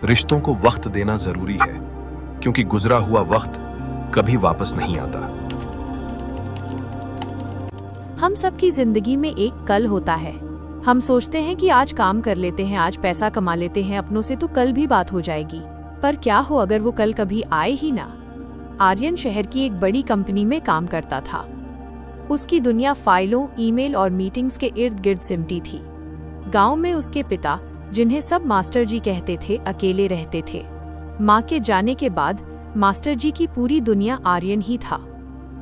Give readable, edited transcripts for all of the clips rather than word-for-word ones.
रिश्तों को वक्त देना जरूरी है, क्योंकि गुजरा हुआ वक्त कभी वापस नहीं आता। हम सबकी जिंदगी में एक कल होता है। हम सोचते हैं कि आज काम कर लेते हैं, आज पैसा कमा लेते हैं अपनों से, तो कल भी बात हो जाएगी। पर क्या हो अगर वो कल कभी आए ही ना। आर्यन शहर की एक बड़ी कंपनी में काम करता था। उसकी दुनिया फाइलों, ईमेल और मीटिंग्स के इर्द गिर्द सिमटी थी। गांव में उसके पिता, जिन्हें सब मास्टर जी कहते थे, अकेले रहते थे। माँ के जाने के बाद मास्टर जी की पूरी दुनिया आर्यन ही था।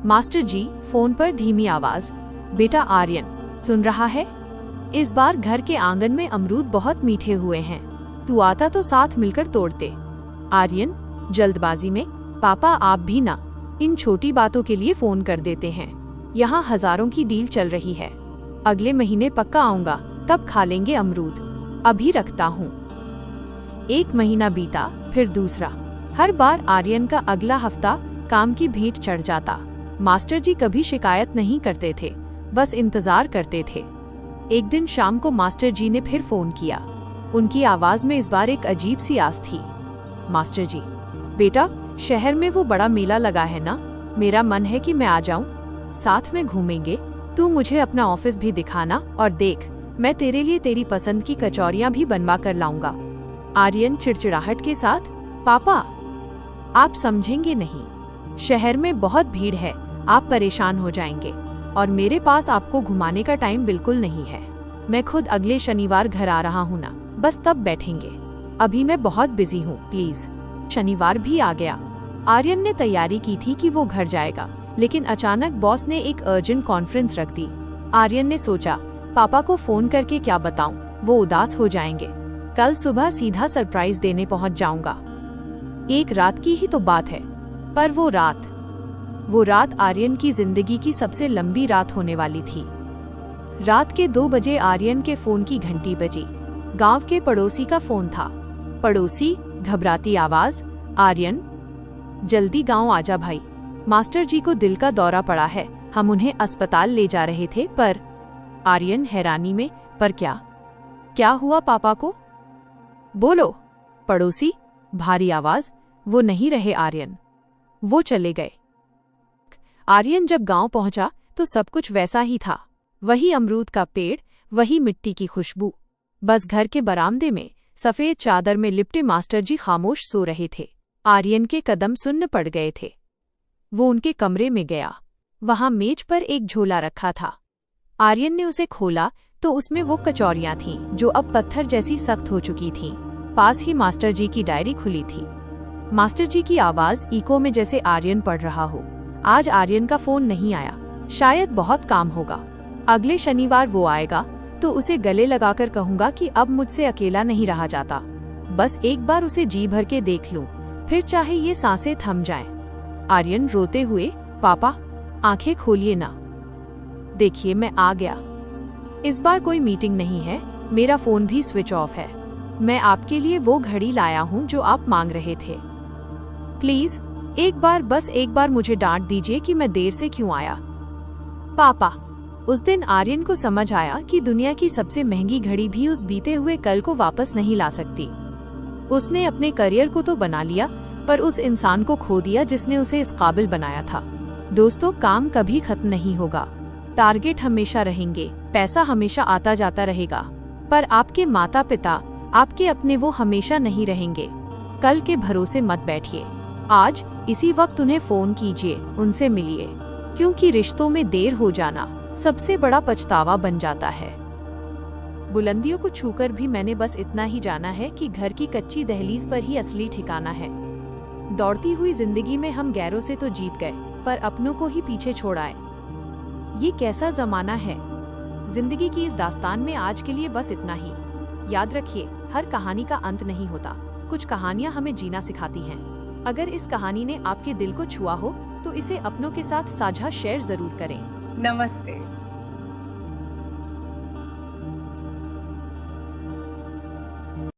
मास्टर जी फोन पर धीमी आवाज, बेटा आर्यन, सुन रहा है? इस बार घर के आंगन में अमरूद बहुत मीठे हुए हैं, तू आता तो साथ मिलकर तोड़ते। आर्यन जल्दबाजी में, पापा आप भी ना, इन छोटी बातों के लिए फोन कर देते हैं। यहाँ हजारों की डील चल रही है, अगले महीने पक्का आऊंगा, तब खा लेंगे अमरूद, अभी रखता हूँ। एक महीना बीता, फिर दूसरा। हर बार आर्यन का अगला हफ्ता काम की भेंट चढ़ जाता। मास्टर जी कभी शिकायत नहीं करते थे, बस इंतजार करते थे। एक दिन शाम को मास्टर जी ने फिर फोन किया। उनकी आवाज में इस बार एक अजीब सी आस थी। मास्टर जी, बेटा शहर में वो बड़ा मेला लगा है ना, मेरा मन है कि मैं आ जाऊं, साथ में घूमेंगे, तू मुझे अपना ऑफिस भी दिखाना, और देख मैं तेरे लिए तेरी पसंद की कचौरियां भी बनवा कर लाऊंगा। आर्यन चिड़चिड़ाहट के साथ, पापा आप समझेंगे नहीं, शहर में बहुत भीड़ है, आप परेशान हो जाएंगे, और मेरे पास आपको घुमाने का टाइम बिल्कुल नहीं है। मैं खुद अगले शनिवार घर आ रहा हूँ ना, बस तब बैठेंगे, अभी मैं बहुत बिजी हूँ, प्लीज। शनिवार भी आ गया। आर्यन ने तैयारी की थी कि वो घर जाएगा, लेकिन अचानक बॉस ने एक अर्जेंट कॉन्फ्रेंस रख दी। आर्यन ने सोचा, पापा को फोन करके क्या बताऊं, वो उदास हो जाएंगे। कल सुबह सीधा सरप्राइज देने पहुंच जाऊंगा। एक रात की ही तो बात है, पर वो रात आर्यन की जिंदगी की सबसे लंबी रात होने वाली थी। रात के 2 बजे आर्यन के फोन की घंटी बजी। गांव के पड़ोसी का फोन था। पड़ोसी, घबराती आवाज, आर्यन जल्दी गांव आजा भाई, मास्टर जी को दिल का दौरा पड़ा है, हम उन्हें अस्पताल ले जा रहे थे। पर आर्यन हैरानी में, पर क्या हुआ पापा को? बोलो। पड़ोसी, भारी आवाज, वो नहीं रहे आर्यन, वो चले गए। आर्यन जब गांव पहुंचा तो सब कुछ वैसा ही था। वही अमरूद का पेड़, वही मिट्टी की खुशबू। बस घर के बरामदे में सफेद चादर में लिपटे मास्टर जी खामोश सो रहे थे। आर्यन के कदम सुन्न पड़ गए थे। वो उनके कमरे में गया। वहां मेज पर एक झोला रखा था। आर्यन ने उसे खोला तो उसमें वो कचौरियां थीं, जो अब पत्थर जैसी सख्त हो चुकी थीं। पास ही मास्टर जी की डायरी खुली थी। मास्टर जी की आवाज इको में, जैसे आर्यन पढ़ रहा हो। आज आर्यन का फोन नहीं आया, शायद बहुत काम होगा। अगले शनिवार वो आएगा तो उसे गले लगाकर कहूंगा कि अब मुझसे अकेला नहीं रहा जाता। बस एक बार उसे जी भर के देख लूं, फिर चाहे ये सांसें थम जाएं। आर्यन रोते हुए, पापा आंखें खोलिए ना, देखिए मैं आ गया। इस बार कोई मीटिंग नहीं है, मेरा फोन भी स्विच ऑफ है। मैं आपके लिए वो घड़ी लाया हूँ जो आप मांग रहे थे। प्लीज बस एक बार मुझे डांट दीजिए कि मैं देर से क्यों आया। पापा। उस दिन आर्यन को समझ आया कि दुनिया की सबसे महंगी घड़ी भी उस बीते हुए कल को वापस नहीं ला सकती। उसने अपने करियर को तो बना लिया, पर उस इंसान को खो दिया जिसने उसे इस काबिल बनाया था। दोस्तों, काम कभी खत्म नहीं होगा, टारगेट हमेशा रहेंगे, पैसा हमेशा आता जाता रहेगा, पर आपके माता पिता, आपके अपने, वो हमेशा नहीं रहेंगे। कल के भरोसे मत बैठिए। आज इसी वक्त उन्हें फोन कीजिए, उनसे मिलिए, क्योंकि रिश्तों में देर हो जाना सबसे बड़ा पछतावा बन जाता है। बुलंदियों को छूकर भी मैंने बस इतना ही जाना है कि घर की कच्ची दहलीज पर ही असली ठिकाना है। दौड़ती हुई जिंदगी में हम गैरों से तो जीत गए, पर अपनों को ही पीछे छोड़ आए। ये कैसा जमाना है। जिंदगी की इस दास्तान में आज के लिए बस इतना ही। याद रखिए, हर कहानी का अंत नहीं होता, कुछ कहानियां हमें जीना सिखाती हैं। अगर इस कहानी ने आपके दिल को छुआ हो तो इसे अपनों के साथ साझा शेयर जरूर करें। नमस्ते।